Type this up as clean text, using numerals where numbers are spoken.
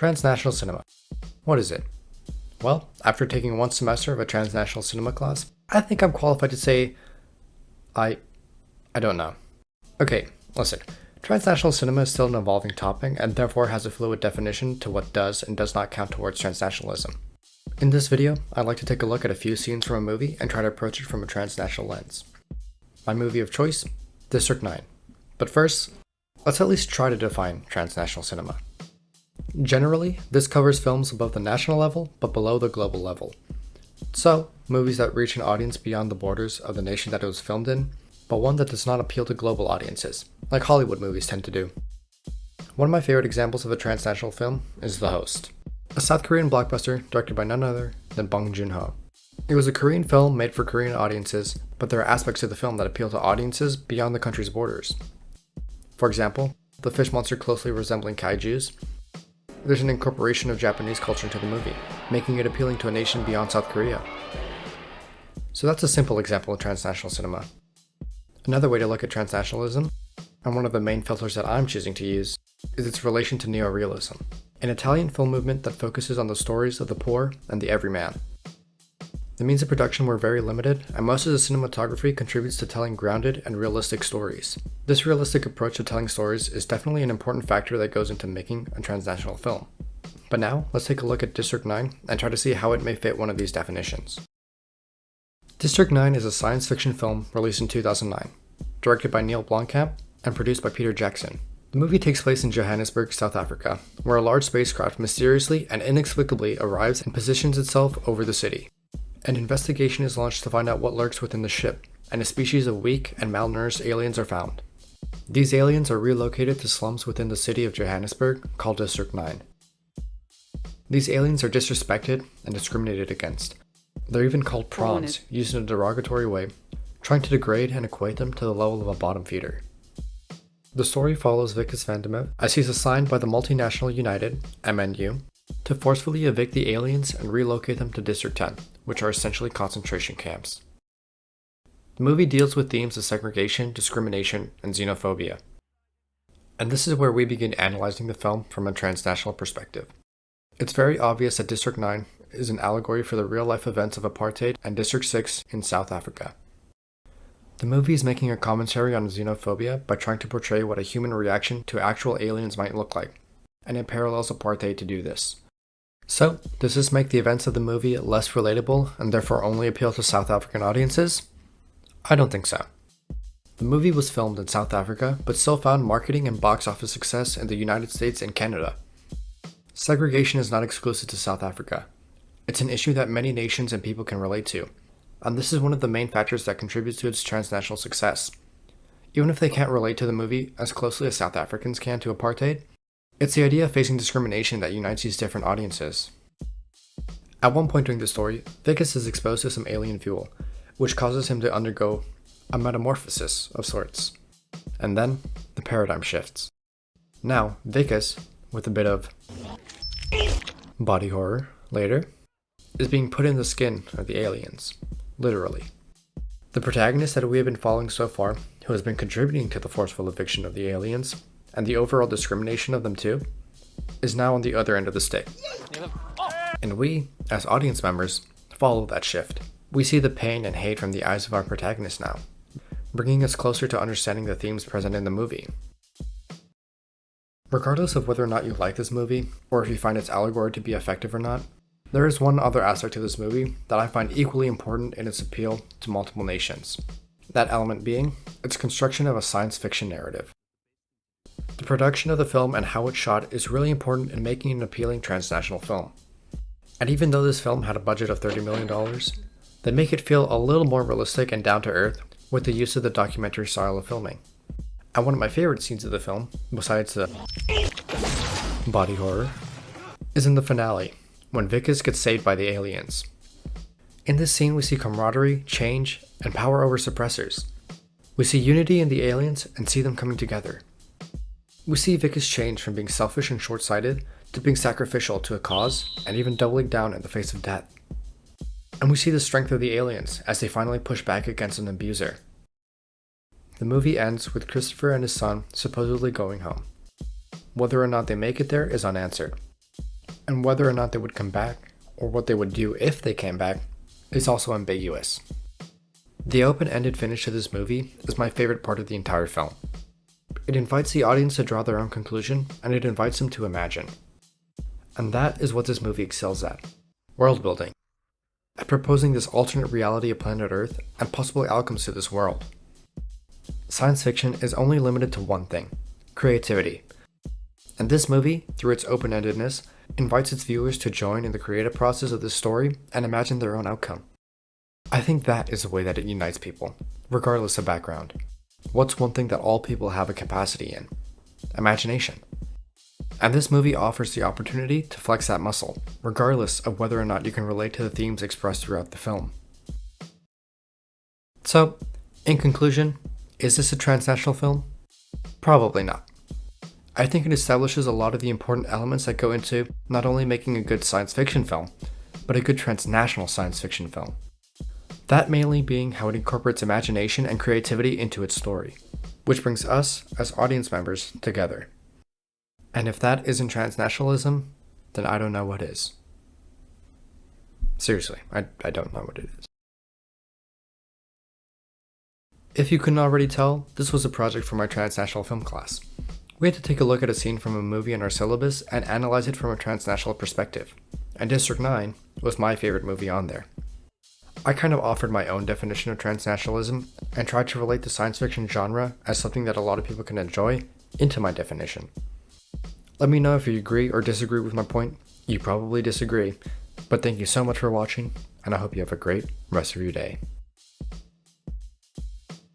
Transnational Cinema. What is it? Well, after taking one semester of a transnational cinema class, I think I'm qualified to say I don't know. Okay, listen. Transnational cinema is still an evolving topic and therefore has a fluid definition to what does and does not count towards transnationalism. In this video, I'd like to take a look at a few scenes from a movie and try to approach it from a transnational lens. My movie of choice, District 9. But first, let's at least try to define transnational cinema. Generally, this covers films above the national level but below the global level. So, movies that reach an audience beyond the borders of the nation that it was filmed in, but one that does not appeal to global audiences, like Hollywood movies tend to do. One of my favorite examples of a transnational film is The Host, a South Korean blockbuster directed by none other than Bong Joon-ho. It was a Korean film made for Korean audiences, but there are aspects of the film that appeal to audiences beyond the country's borders. For example, the fish monster closely resembling kaijus. There's an incorporation of Japanese culture into the movie, making it appealing to a nation beyond South Korea. So that's a simple example of transnational cinema. Another way to look at transnationalism, and one of the main filters that I'm choosing to use, is its relation to neorealism, an Italian film movement that focuses on the stories of the poor and the everyman. The means of production were very limited, and most of the cinematography contributes to telling grounded and realistic stories. This realistic approach to telling stories is definitely an important factor that goes into making a transnational film. But now, let's take a look at District 9 and try to see how it may fit one of these definitions. District 9 is a science fiction film released in 2009, directed by Neil Blomkamp and produced by Peter Jackson. The movie takes place in Johannesburg, South Africa, where a large spacecraft mysteriously and inexplicably arrives and positions itself over the city. An investigation is launched to find out what lurks within the ship, and a species of weak and malnourished aliens are found. These aliens are relocated to slums within the city of Johannesburg called District 9. These aliens are disrespected and discriminated against. They're even called prawns, used in a derogatory way, trying to degrade and equate them to the level of a bottom feeder. The story follows Vikas Vandemev as he's assigned by the Multinational United, MNU, to forcefully evict the aliens and relocate them to District 10, which are essentially concentration camps. The movie deals with themes of segregation, discrimination, and xenophobia. And this is where we begin analyzing the film from a transnational perspective. It's very obvious that District 9 is an allegory for the real-life events of apartheid and District 6 in South Africa. The movie is making a commentary on xenophobia by trying to portray what a human reaction to actual aliens might look like, and it parallels apartheid to do this. So, does this make the events of the movie less relatable and therefore only appeal to South African audiences? I don't think so. The movie was filmed in South Africa, but still found marketing and box office success in the United States and Canada. Segregation is not exclusive to South Africa. It's an issue that many nations and people can relate to, and this is one of the main factors that contributes to its transnational success. Even if they can't relate to the movie as closely as South Africans can to apartheid, it's the idea of facing discrimination that unites these different audiences. At one point during the story, Vikas is exposed to some alien fuel, which causes him to undergo a metamorphosis of sorts. And then, the paradigm shifts. Now, Vikas, with a bit of body horror later, is being put in the skin of the aliens, literally. The protagonist that we have been following so far, who has been contributing to the forceful eviction of the aliens, and the overall discrimination of them too, is now on the other end of the stick. And we, as audience members, follow that shift. We see the pain and hate from the eyes of our protagonist now, bringing us closer to understanding the themes present in the movie. Regardless of whether or not you like this movie, or if you find its allegory to be effective or not, there is one other aspect of this movie that I find equally important in its appeal to multiple nations. That element being its construction of a science fiction narrative. The production of the film and how it's shot is really important in making an appealing transnational film. And even though this film had a budget of $30 million, they make it feel a little more realistic and down to earth with the use of the documentary style of filming. And one of my favorite scenes of the film, besides the body horror, is in the finale, when Vikas gets saved by the aliens. In this scene we see camaraderie, change, and power over suppressors. We see unity in the aliens and see them coming together. We see Vikas change from being selfish and short-sighted to being sacrificial to a cause and even doubling down in the face of death. And we see the strength of the aliens as they finally push back against an abuser. The movie ends with Christopher and his son supposedly going home. Whether or not they make it there is unanswered. and whether or not they would come back, or what they would do if they came back, is also ambiguous. The open-ended finish to this movie is my favorite part of the entire film. It invites the audience to draw their own conclusion, and it invites them to imagine. And that is what this movie excels at. World building. At proposing this alternate reality of planet Earth and possible outcomes to this world. Science fiction is only limited to one thing: creativity. And this movie, through its open-endedness, invites its viewers to join in the creative process of this story and imagine their own outcome. I think that is the way that it unites people, regardless of background. What's one thing that all people have a capacity in? Imagination. And this movie offers the opportunity to flex that muscle, regardless of whether or not you can relate to the themes expressed throughout the film. So, in conclusion, is this a transnational film? Probably not. I think it establishes a lot of the important elements that go into not only making a good science fiction film, but a good transnational science fiction film. That mainly being how it incorporates imagination and creativity into its story, which brings us, as audience members, together. And if that isn't transnationalism, then I don't know what is. Seriously, I don't know what it is. If you couldn't already tell, this was a project for my transnational film class. We had to take a look at a scene from a movie in our syllabus and analyze it from a transnational perspective, and District 9 was my favorite movie on there. I kind of offered my own definition of transnationalism and tried to relate the science fiction genre as something that a lot of people can enjoy into my definition. Let me know if you agree or disagree with my point. You probably disagree, but thank you so much for watching, and I hope you have a great rest of your day.